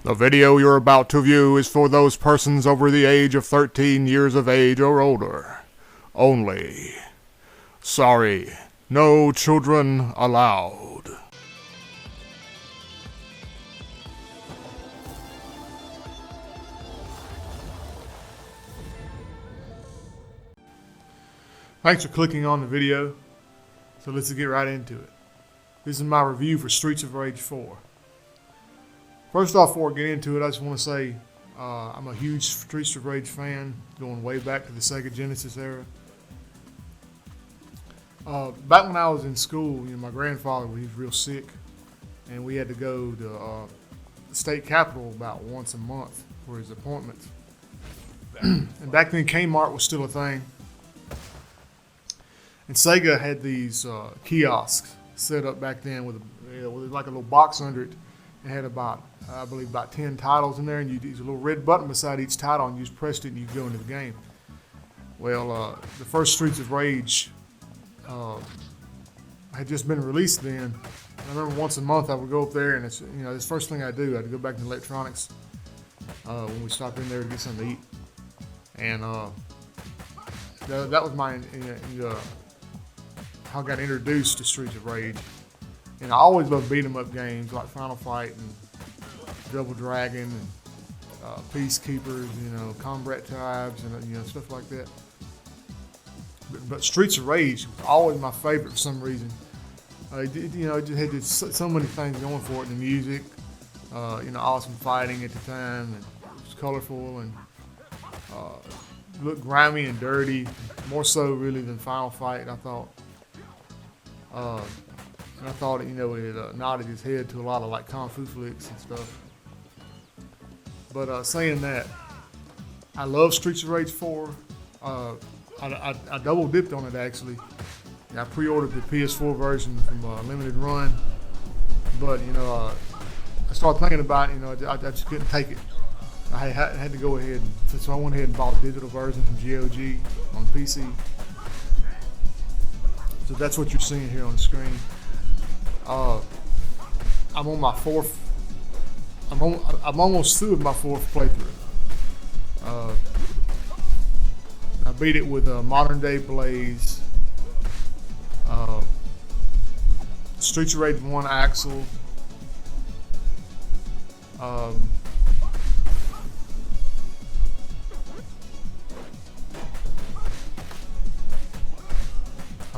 The video you're about to view is for those persons over the age of 13 years of age or older. Only. Sorry, no children allowed. Thanks for clicking on the video. So let's get right into it. This is my review for Streets of Rage 4. First off, before I get into it, I just want to say I'm a huge Streets of Rage fan, going way back to the Sega Genesis era. Back when I was in school, my grandfather was real sick, and we had to go to the state capitol about once a month for his appointments. And back then, Kmart was still a thing. And Sega had these kiosks set up back then with like a little box under it. It had about 10 titles in there, and there's a little red button beside each title, and you just pressed it and you go into the game. Well, the first Streets of Rage had just been released then. And I remember once a month I would go up there, and it's this first thing I do, I'd go back to electronics when we stopped in there to get something to eat, and that was my how I got introduced to Streets of Rage. And I always loved beat 'em up games like Final Fight and Double Dragon and Peacekeepers, Combat Tribes, and stuff like that. But Streets of Rage was always my favorite for some reason. It just had so many things going for it. The music, awesome fighting at the time, and it was colorful and looked grimy and dirty, more so really than Final Fight, I thought. And I thought, it nodded his head to a lot of like Kung Fu flicks and stuff. But saying that, I love Streets of Rage 4. I double dipped on it actually. I pre-ordered the PS4 version from Limited Run, but I started thinking about I just couldn't take it. I had to go ahead, so I went ahead and bought a digital version from GOG on PC. So that's what you're seeing here on the screen. I'm on my fourth. I'm almost through with my fourth playthrough. I beat it with a modern day Blaze, Streets of Rage 1 Axel, I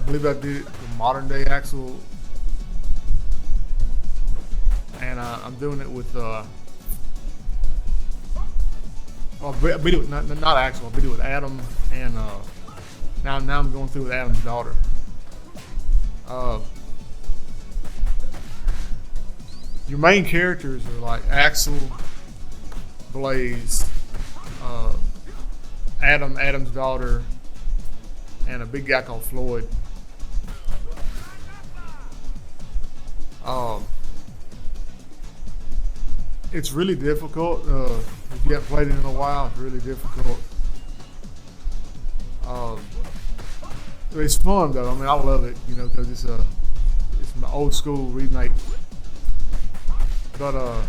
believe I did it with modern day Axel. And I'm doing it with I beat it with not Axel. I beat it with Adam, and now I'm going through with Adam's daughter. Your main characters are like Axel, Blaze, Adam's daughter, and a big guy called Floyd. It's really difficult. If you haven't played it in a while, it's really difficult. It's fun though. I mean, I love it, because it's an old school remake. But I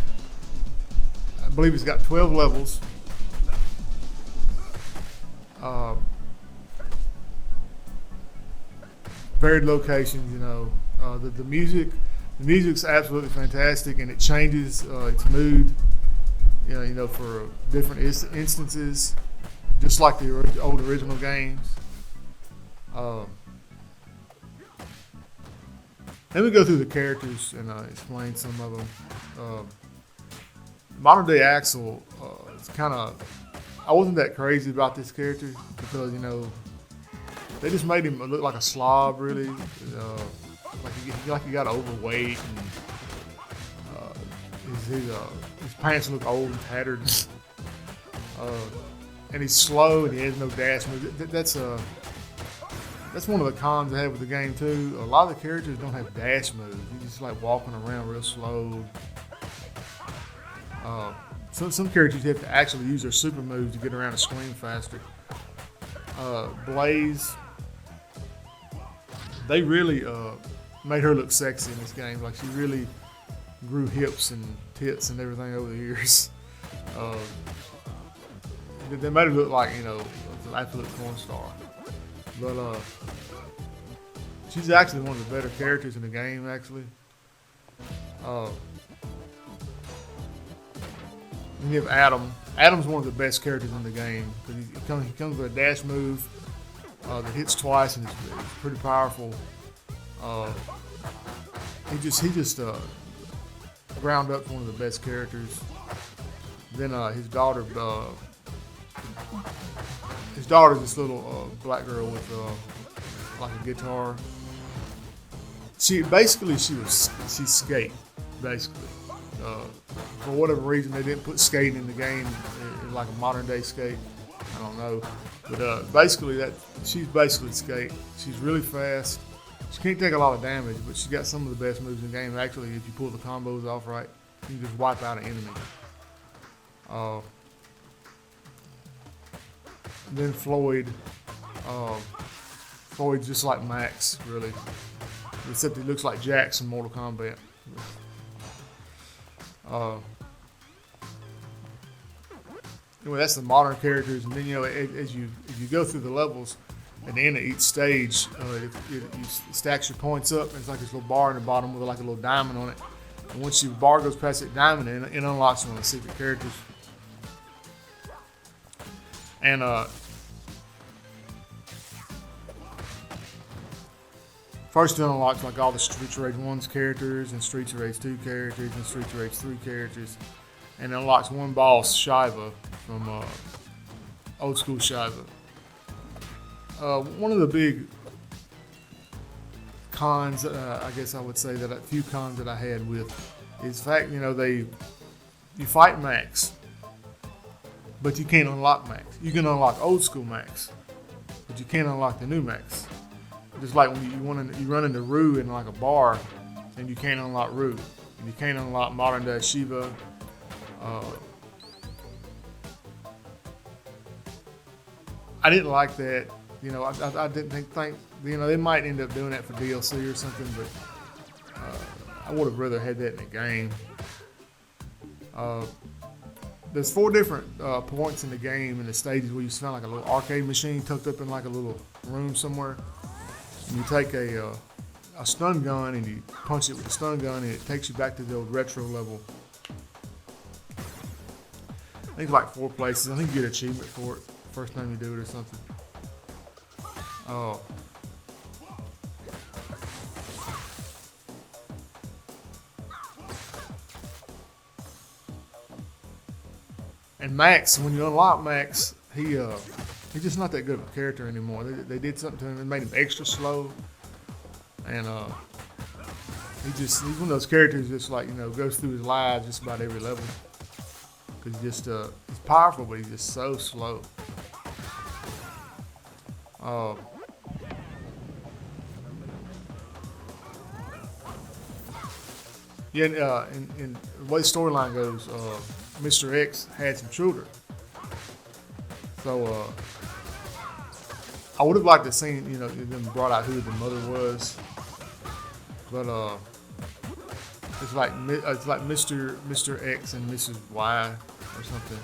believe it's got 12 levels. Varied locations, the music. The music's absolutely fantastic, and it changes its mood, for different instances, just like the old original games. Let me go through the characters and explain some of them. Modern day Axel, it's kind of, I wasn't that crazy about this character because they just made him look like a slob, really. Like he got overweight, and his pants look old and tattered, and he's slow and he has no dash move. That's one of the cons I have with the game too. A lot of the characters don't have dash moves. He's just like walking around real slow. Some characters have to actually use their super moves to get around the screen faster. Blaze, they really made her look sexy in this game. Like she really grew hips and tits and everything over the years. Uh, they made her look like, you know, an absolute porn star. But she's actually one of the better characters in the game, actually. Then you have Adam. Adam's one of the best characters in the game because he comes with a dash move that hits twice and it's pretty powerful. He just ground up one of the best characters. Then his daughter's this little black girl with like a guitar. She's skate basically. For whatever reason, they didn't put skating in the game, like a modern day skate. I don't know, but basically she's basically skate. She's really fast. She can't take a lot of damage, but she's got some of the best moves in the game. Actually, if you pull the combos off right, you can just wipe out an enemy. Then Floyd. Floyd's just like Max, really, except he looks like Jax in Mortal Kombat. Anyway, that's the modern characters, and then as you go through the levels, at the end of each stage, it stacks your points up. And it's like this little bar in the bottom with like a little diamond on it. And once your bar goes past that diamond, it unlocks one of the secret characters. And first it unlocks like all the Streets of Rage 1's characters and Streets of Rage 2 characters and Streets of Rage 3 characters. And it unlocks one boss, Shiva, from old school Shiva. One of the big cons, I guess I would say that a few cons that I had with is the fact, you fight Max, but you can't unlock Max. You can unlock old school Max, but you can't unlock the new Max. Just like when you run into Rue in like a bar, and you can't unlock Rue, and you can't unlock modern day Shiva. I didn't like that. I didn't think they might end up doing that for DLC or something, but I would have rather had that in the game. There's 4 different points in the game in the stages where you find like a little arcade machine tucked up in like a little room somewhere. And you take a stun gun and you punch it with a stun gun and it takes you back to the old retro level. I think like 4 places. I think you get an achievement for it first time you do it or something. And Max, when you unlock Max, he's just not that good of a character anymore. They did something to him that made him extra slow, and he's one of those characters that's like goes through his lives just about every level because he's powerful, but he's just so slow. And the way the storyline goes, Mr. X had some children. So I would have liked to see them brought out who the mother was, but it's like Mr. X and Mrs. Y or something.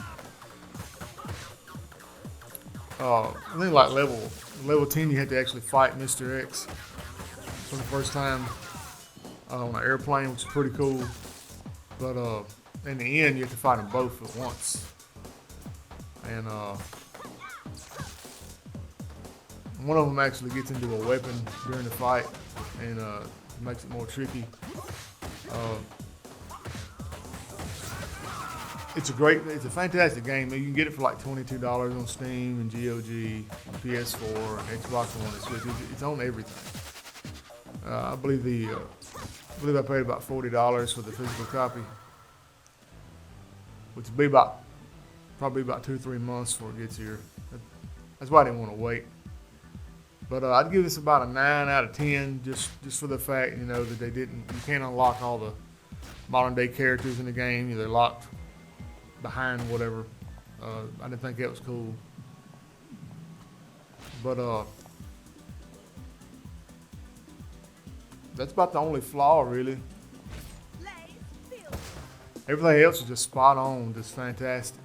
I think like level 10 you had to actually fight Mr. X for the first time on an airplane, which is pretty cool. But in the end, you have to fight them both at once. And one of them actually gets into a weapon during the fight and makes it more tricky. It's a fantastic game. You can get it for like $22 on Steam and GOG, PS4, Xbox One, and Switch. It's on everything. I believe I paid about $40 for the physical copy, which would be probably about 2-3 months before it gets here. That's why I didn't want to wait. But I'd give this about a 9 out of 10, just for the fact that you can't unlock all the modern day characters in the game. They're locked behind whatever. I didn't think that was cool. But that's about the only flaw, really. Everything else is just spot on, just fantastic.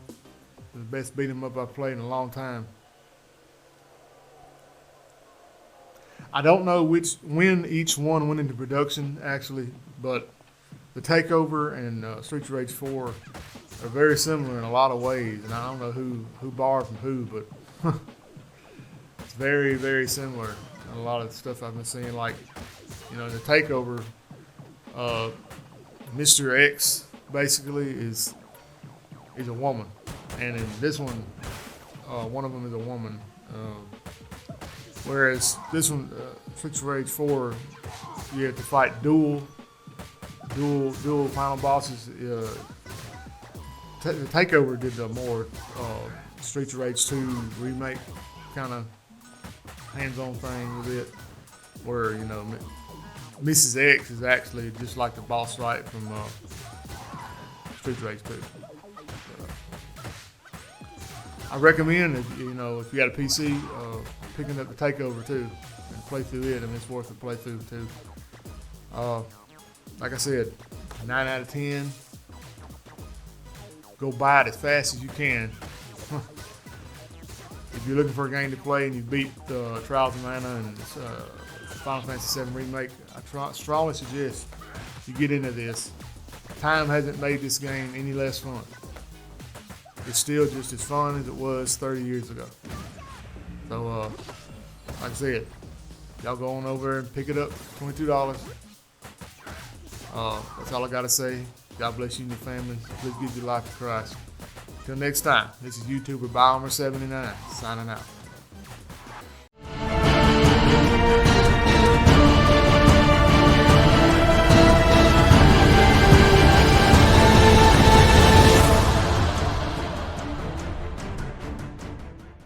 The best beat 'em up I've played in a long time. I don't know when each one went into production actually, but the Takeover and Streets of Rage 4 are very similar in a lot of ways, and I don't know who borrowed from who, but it's very, very similar in a lot of the stuff I've been seeing. Like, the Takeover, Mr. X basically is a woman, and in this one, one of them is a woman. Whereas this one, Streets of Rage 4, you have to fight dual final bosses. The Takeover did the more Streets of Rage 2 remake kind of hands-on thing with it, where Mrs. X is actually just like the boss fight from Streets of Rage 2. I recommend if you got a PC, picking up the Takeover too and play through it. I mean, it's worth the playthrough too. Like I said, 9 out of 10. Go buy it as fast as you can. If you're looking for a game to play and you beat Trials of Mana and Final Fantasy VII Remake, I strongly suggest you get into this. Time hasn't made this game any less fun. It's still just as fun as it was 30 years ago. So, like I said, y'all go on over and pick it up, $22. That's all I got to say. God bless you and your family. Please give your life to Christ. Until next time, this is YouTuber Biomer79 signing out.